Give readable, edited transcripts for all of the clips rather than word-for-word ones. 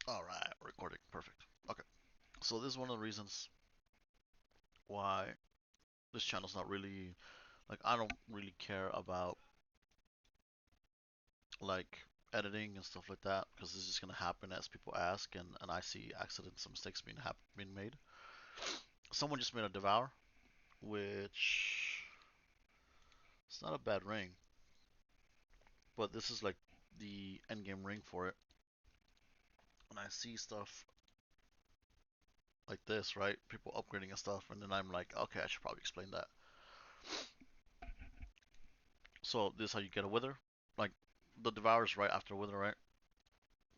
All right, recording. Perfect. Okay. So this is one of the reasons why this channel's not really like I don't really care about like editing and stuff like that because this is just gonna happen as people ask and I see accidents and mistakes being made. Someone just made a devour, which it's not a bad ring, but this is like the end game ring for it. And I see stuff like this, right? People upgrading and stuff, and then I'm like, okay, I should probably explain that. So this is how you get a wither. Like the devour is right after wither, right?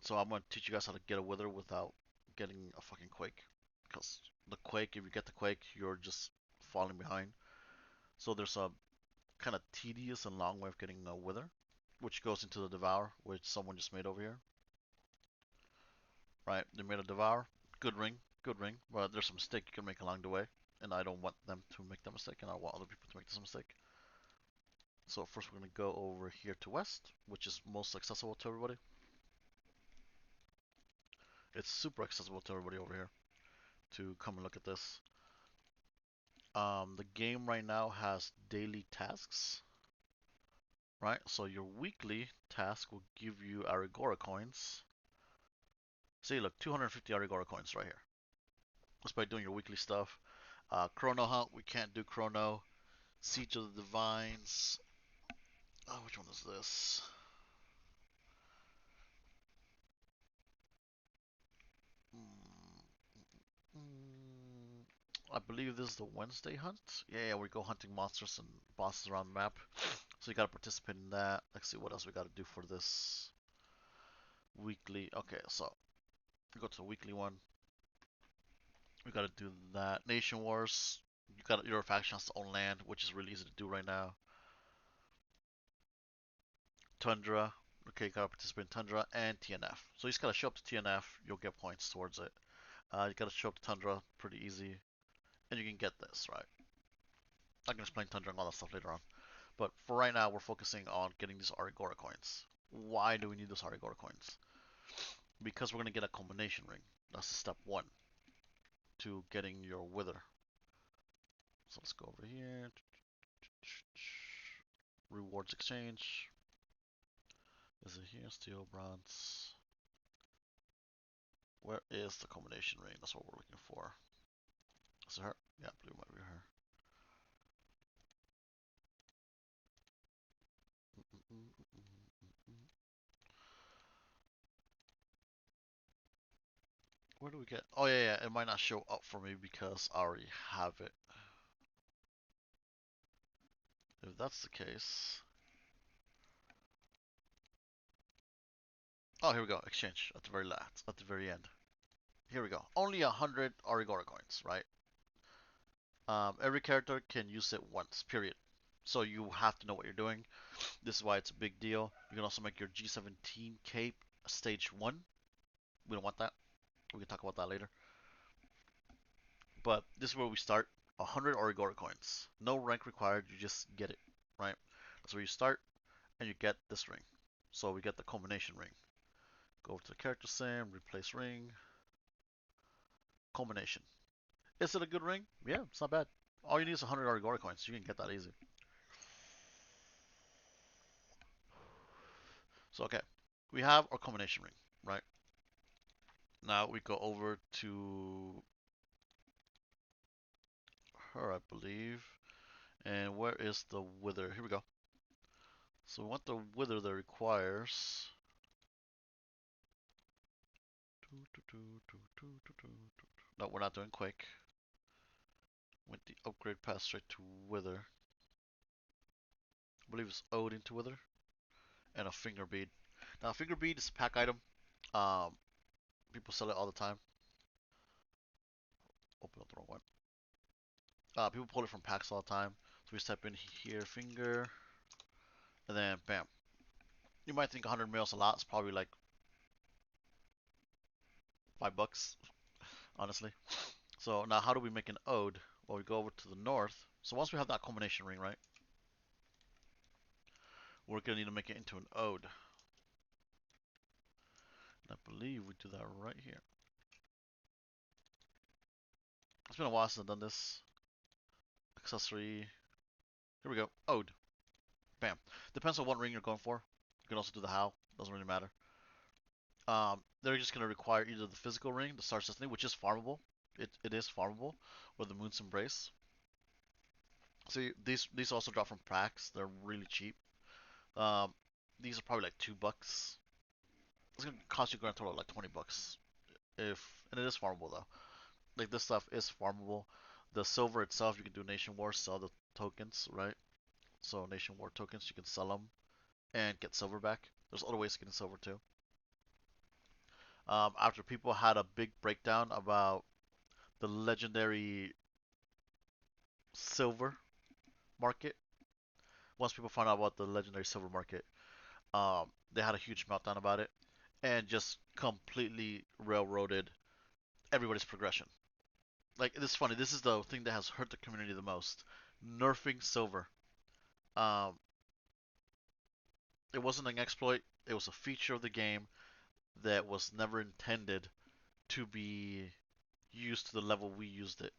So I'm gonna teach you guys how to get a wither without getting a fucking quake. Because the quake, if you get the quake, you're just falling behind. So there's a kind of tedious and long way of getting a wither, which goes into the devour, which someone just made over here. Right? They made a devour. Good ring. But there's a mistake you can make along the way, and I don't want them to make that mistake, and I want other people to make this mistake. So first we're gonna go over here to west, which is most accessible to everybody. It's super accessible to everybody over here to come and look at this. The game right now has daily tasks, right? So your weekly task will give you Aragora coins. See, look, 250 Aragora coins right here. That's by doing your weekly stuff. Chrono Hunt, we can't do Chrono. Siege of the Divines. Oh, which one is this? Mm, I believe this is the Wednesday hunt. Yeah, we go hunting monsters and bosses around the map. So you gotta participate in that. Let's see what else we gotta do for this weekly. Okay, so we go to the weekly one. We gotta do that. Nation Wars. You got your faction has to own land, which is really easy to do right now. Tundra. Okay, you gotta participate in Tundra and TNF. So you just gotta show up to TNF, you'll get points towards it. You gotta show up to Tundra, pretty easy, and you can get this, right? I can explain Tundra and all that stuff later on. But for right now, we're focusing on getting these Arigora coins. Why do we need those Arigora coins? Because we're gonna get a combination ring. That's step one to getting your Wither. So let's go over here. Rewards exchange. Is it here? Steel, bronze. Where is the combination ring? That's what we're looking for. Is it her? Yeah, blue might be her. Where do we get? Oh yeah, it might not show up for me because I already have it. If that's the case, oh here we go. Exchange at the very last, at the very end. Here we go. Only 100 Origora coins, right? Every character can use it once, period. So you have to know what you're doing. This is why it's a big deal. You can also make your G17 cape stage 1. We don't want that. We can talk about that later. But this is where we start. 100 Origora coins. No rank required, you just get it, right? That's where you start, and you get this ring. So we get the culmination ring. Go over to the character sim, replace ring, culmination. Is it a good ring? Yeah, it's not bad. All you need is 100 Origora coins. You can get that easy. So, okay. We have our culmination ring, right? Now we go over to her, I believe. And where is the wither? Here we go. So we want the wither that requires. No, we're not doing quake. With the upgrade path straight to wither. I believe it's ode into wither. And a finger bead. Now, finger bead is a pack item. Um, People sell it all the time. Open up the wrong one. People pull it from packs all the time. So we step in here, finger, and then bam. You might think 100 mil is a lot. It's probably like $5, honestly. So now how do we make an ode? Well, we go over to the north. So once we have that culmination ring, right, we're gonna need to make it into an ode. And I believe we do that right here. It's been a while since I've done this. Accessory. Here we go. Ode. Bam. Depends on what ring you're going for. You can also do the how. Doesn't really matter. They're just going to require either the physical ring, the Star Destiny, which is farmable. It is farmable, or the Moon's Embrace. See, these also drop from packs. They're really cheap. Um, these are probably like $2. It's gonna cost you a grand total of like $20 and it is farmable though. Like this stuff is farmable. The silver itself, you can do Nation War, sell the tokens, right? So Nation War tokens, you can sell them and get silver back. There's other ways to get silver too. After people had a big breakdown about the legendary silver market, once people found out about the legendary silver market, they had a huge meltdown about it and just completely railroaded everybody's progression. Like this is funny. This is the thing that has hurt the community the most. Nerfing silver. Um, it wasn't an exploit. It was a feature of the game that was never intended to be used to the level we used it,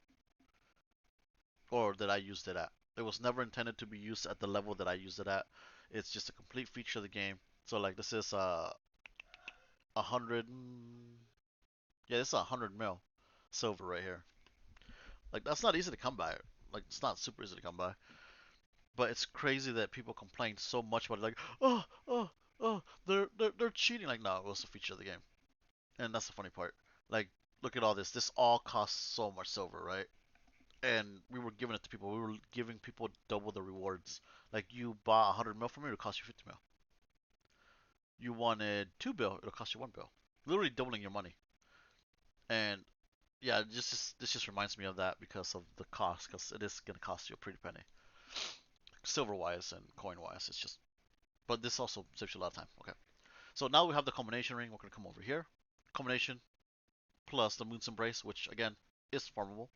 or that I used it at. It was never intended to be used at the level that I used it at. It's just a complete feature of the game. So like this is 100. Yeah, this is 100 mil silver right here. Like that's not easy to come by. Like it's not super easy to come by. But it's crazy that people complain so much about it, like, they're cheating. Like, no, it was a feature of the game, and that's the funny part. Like, look at all this. This all costs so much silver, right? And we were giving it to people. We were giving people double the rewards. Like, you bought 100 mil from me, it'll cost you 50 mil. You wanted 2 bill, it'll cost you 1 bill. Literally doubling your money. And yeah, this just reminds me of that because of the cost, because it is gonna cost you a pretty penny, silver wise and coin wise. It's just, but this also saves you a lot of time. Okay. So now we have the combination ring. We're going to come over here. Combination plus the Moon's Embrace, which again is farmable.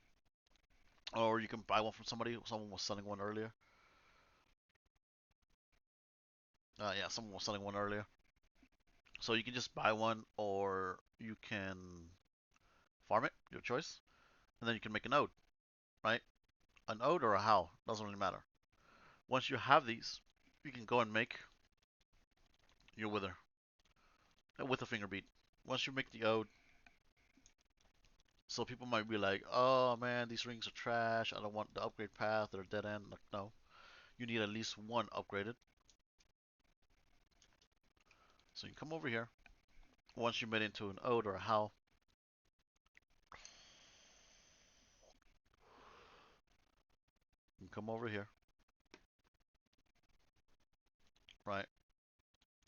Or you can buy one from somebody. Someone was selling one earlier. Yeah, someone was selling one earlier. So you can just buy one or you can farm it, your choice. And then you can make an ode, right? An ode or a howl, doesn't really matter. Once you have these, you can go and make your wither with a finger bead. Once you make the ode, so people might be like, oh man, these rings are trash. I don't want the upgrade path or dead end. Like, no, you need at least one upgraded. So you come over here. Once you made it into an ode or a howl, you come over here, right?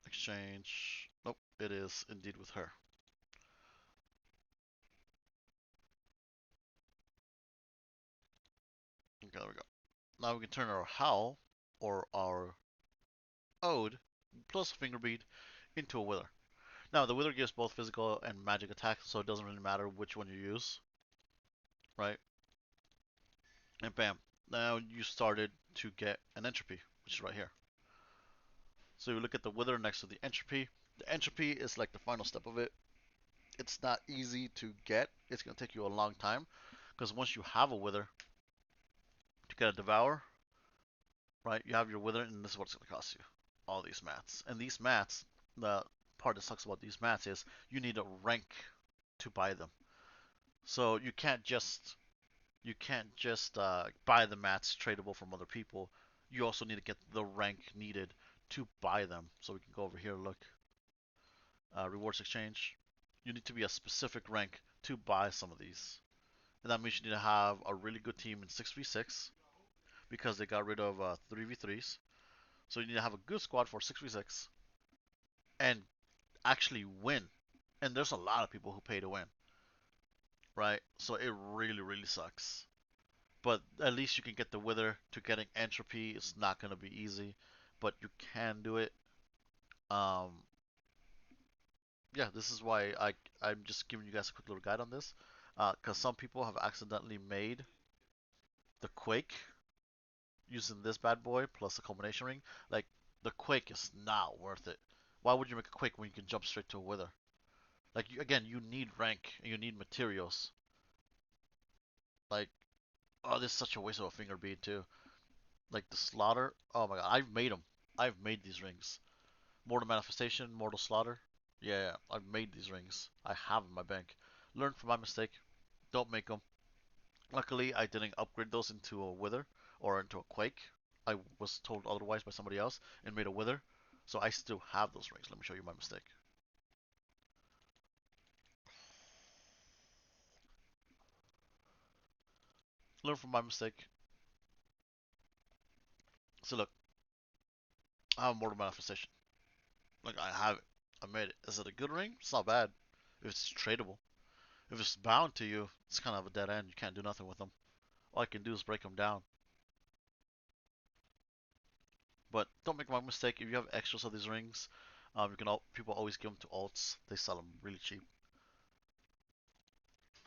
Exchange. Nope, it is indeed with her. Okay, there we go. Now we can turn our howl or our ode plus finger bead into a wither. Now the wither gives both physical and magic attacks, so it doesn't really matter which one you use, right? And bam, now you started to get an entropy, which is right here. So you look at the wither next to the entropy. The entropy is like the final step of it. It's not easy to get. It's going to take you a long time because once you have a wither, to get a devour, right? You have your wither, and this is what it's going to cost you. All these mats. And these mats, the part that sucks about these mats is you need a rank to buy them. So you can't just buy the mats tradable from other people. You also need to get the rank needed to buy them. So we can go over here, look, rewards exchange. You need to be a specific rank to buy some of these. And that means you need to have a really good team in 6v6 because they got rid of 3v3s. So you need to have a good squad for 6v6 and actually win. And there's a lot of people who pay to win, right? So it really, really sucks. But at least you can get the wither. To getting entropy is not going to be easy, but you can do it. Um, yeah, this is why I'm just giving you guys a quick little guide on this, because some people have accidentally made the quake using this bad boy plus a combination ring. Like the quake is not worth it. Why would you make a quake when you can jump straight to a wither? Like again, you need rank and you need materials. Like, oh, this is such a waste of a finger bead too. Like the slaughter. Oh my god, I've made them. I've made these rings. Mortal manifestation, mortal slaughter. Yeah, yeah, I've made these rings. I have in my bank. Learn from my mistake. Don't make them. Luckily, I didn't upgrade those into a wither or into a quake. I was told otherwise by somebody else and made a wither. So I still have those rings. Let me show you my mistake. Learn from my mistake. So look, I have a mortal manifestation. Like I have it. I made it. Is it a good ring? It's not bad. If it's tradable. If it's bound to you, it's kind of a dead end. You can't do nothing with them. All I can do is break them down. But don't make my mistake. If you have extras of these rings, you can people always give them to alts. They sell them really cheap.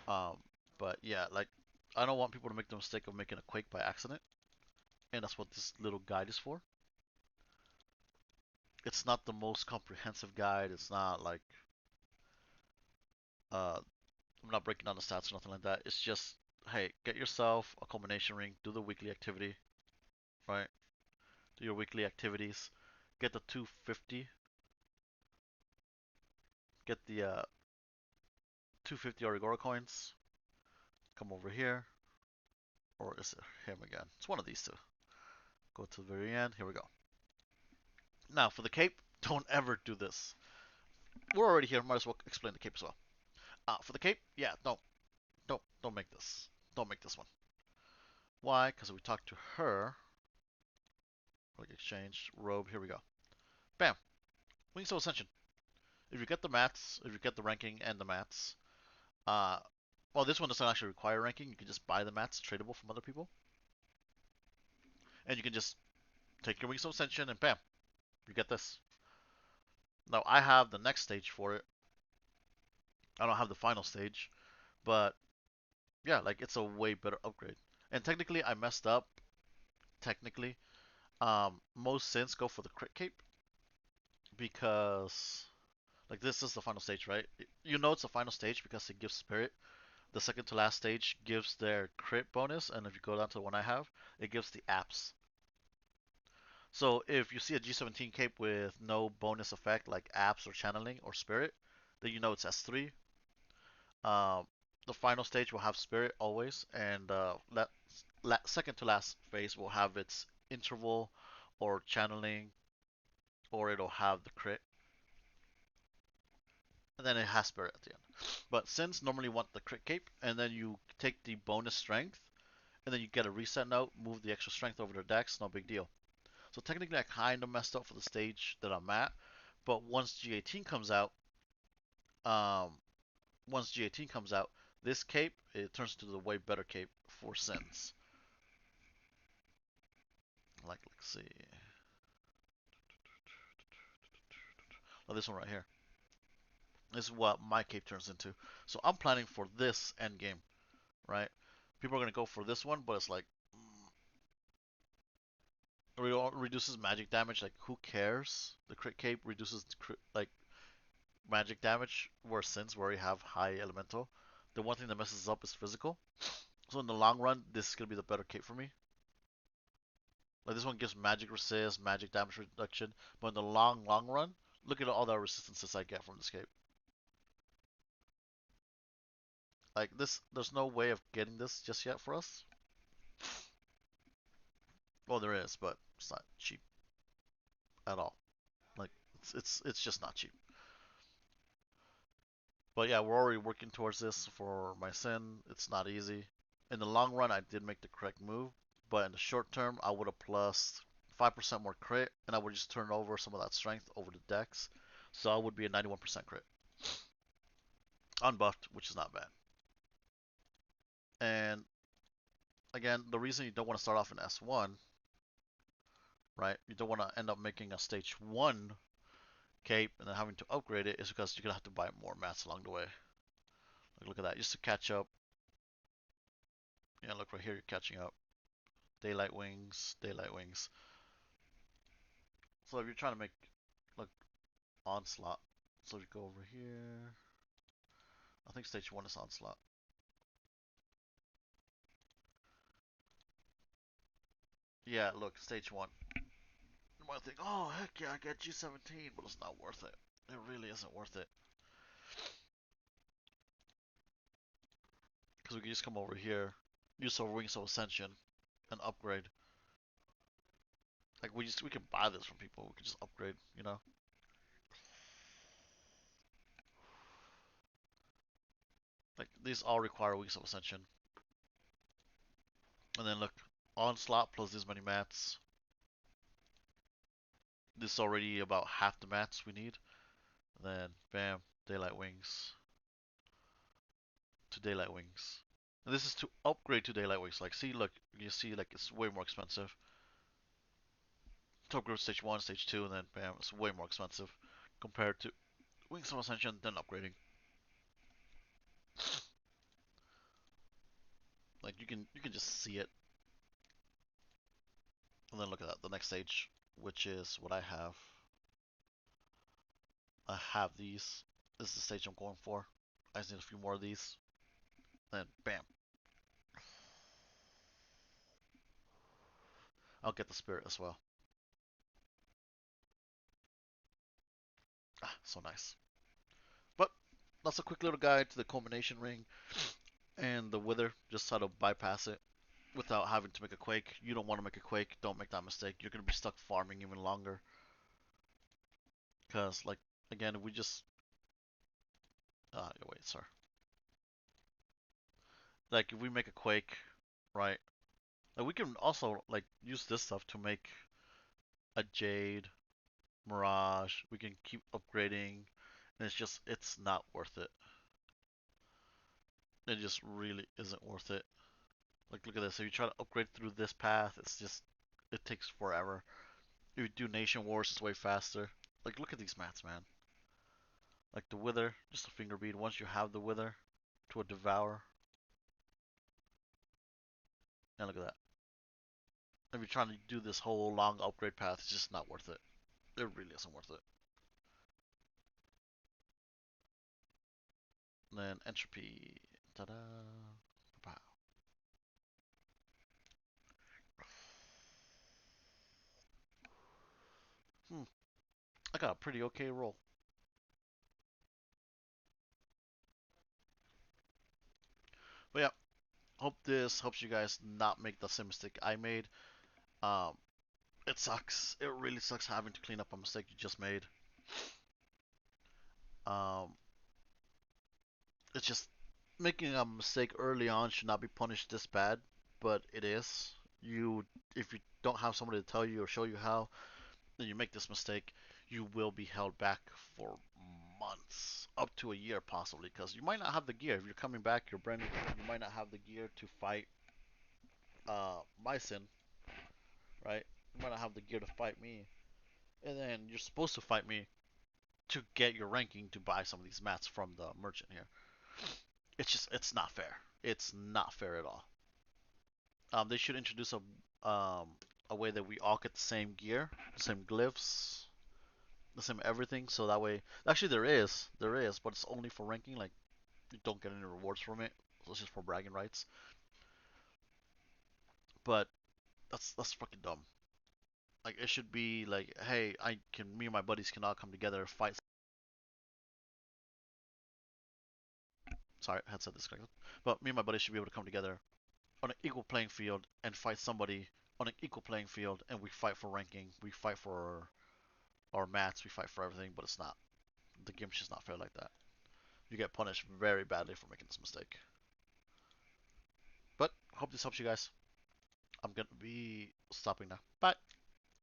Um, but yeah, like I don't want people to make the mistake of making a quake by accident, and that's what this little guide is for. It's not the most comprehensive guide. It's not like I'm not breaking down the stats or nothing like that. It's just hey, get yourself a culmination ring, do the weekly activity, right? Do your weekly activities, get the 250, get the 250 Origoro coins, come over here, or is it him again? It's one of these two. Go to the very end. Here we go. Now for the cape, don't ever do this. We're already here. Might as well explain the cape as well. For the cape, yeah, don't make this. Don't make this one. Why? Because we talked to her. Click exchange robe. Here we go. Bam. Wings of Ascension. If you get the mats, if you get the ranking and the mats, uh, well, this one doesn't actually require ranking. You can just buy the mats tradable from other people, and you can just take your Wings of Ascension and bam, you get this. Now I have the next stage for it. I don't have the final stage, but yeah, like it's a way better upgrade. And technically, I messed up. Technically, most synths go for the crit cape because like this is the final stage, right? You know it's the final stage because it gives spirit. The second to last stage gives their crit bonus, and if you go down to the one I have, it gives the apps. So if you see a G17 cape with no bonus effect like apps or channeling or spirit, then you know it's S3. Um, the final stage will have spirit always, and second to last phase will have its interval or channeling, or it'll have the crit, and then it has spirit at the end. But since normally you want the crit cape, and then you take the bonus strength, and then you get a reset note, move the extra strength over to dex, no big deal. So technically I kind of messed up for the stage that I'm at, but um, once G18 comes out, this cape it turns into the way better cape for Sins. Like let's see, oh, this one right here. This is what my cape turns into. So I'm planning for this end game, right? People are gonna go for this one, but it's like reduces magic damage. Like who cares? The crit cape reduces like magic damage, where since we already have high elemental, the one thing that messes up is physical. So in the long run, this is gonna be the better cape for me. Like this one gives magic resist, magic damage reduction, but in the long run, look at all the resistances I get from this cape. Like this, there's no way of getting this just yet for us. Well, there is, but it's not cheap at all. Like it's just not cheap. But yeah, we're already working towards this for my sin. It's not easy. In the long run, I did make the correct move, but in the short term, I would have plus 5% more crit, and I would just turn over some of that strength over to dex. So I would be a 91% crit. Unbuffed, which is not bad. And again, the reason you don't want to start off in S1, right? You don't want to end up making a stage 1 cape and then having to upgrade it is because you're going to have to buy more mats along the way. Like, look at that, just to catch up. Yeah, look right here, you're catching up. Daylight wings, daylight wings. So if you're trying to make like onslaught, so if you go over here, think stage 1 is onslaught. Yeah, look, stage 1. You might think, oh, heck yeah, I get G17, but it's not worth it. It really isn't worth it. Because we can just come over here, use our Wings of Ascension, and upgrade. Like, we can buy this from people. We can just upgrade, you know? Like, these all require Wings of Ascension. And then look, onslaught plus this many mats. This is already about half the mats we need. And then, bam, daylight wings to daylight wings. And this is to upgrade to daylight wings. Like, see, look, you see, like, it's way more expensive. To upgrade stage 1, stage 2, and then, bam, it's way more expensive compared to Wings of Ascension, then upgrading. Like, you can just see it. And then look at that, the next stage, which is what I have. I have these. This is the stage I'm going for. I just need a few more of these. Then, bam, I'll get the spirit as well. Ah, so nice. But that's a quick little guide to the culmination ring and the wither, just how to bypass it without having to make a quake. You don't want to make a quake, don't make that mistake. You're gonna be stuck farming even longer. Cause like again, if we just wait, sorry. Like if we make a quake, right? Like we can also like use this stuff to make a jade, mirage. We can keep upgrading, and it's not worth it. It just really isn't worth it. Like look at this. If you try to upgrade through this path, it takes forever. If you do nation wars, it's way faster. Like look at these mats, man. Like the wither, just a finger bead. Once you have the wither to a devour, and look at that. If you're trying to do this whole long upgrade path, it's just not worth it. It really isn't worth it. And then entropy. Ta-da. Wow. Hmm. I got a pretty okay roll. But yeah, hope this helps you guys not make the same mistake I made. Um, it sucks. It really sucks having to clean up a mistake you just made. Um, it's just making a mistake early on should not be punished this bad, but it is. You, if you don't have somebody to tell you or show you how, then you make this mistake, you will be held back for months, up to a year possibly, because you might not have the gear. If you're coming back, you're brand new, you might not have the gear to fight Mycin, right? You might not have the gear to fight me, and then you're supposed to fight me to get your ranking to buy some of these mats from the merchant here. It's not fair. It's not fair at all. They should introduce a way that we all get the same gear, the same glyphs, the same everything. So that way, actually there is, but it's only for ranking. Like you don't get any rewards from it. So it's just for bragging rights. But that's fucking dumb. Like it should be like, hey, me and my buddies can all come together, fight. Sorry, headset disconnected. But me and my buddies should be able to come together on an equal playing field and fight somebody on an equal playing field, and we fight for ranking, we fight for our mats, we fight for everything. But it's not. The game's just not fair like that. You get punished very badly for making this mistake. But hope this helps you guys. I'm gonna be stopping now. Bye.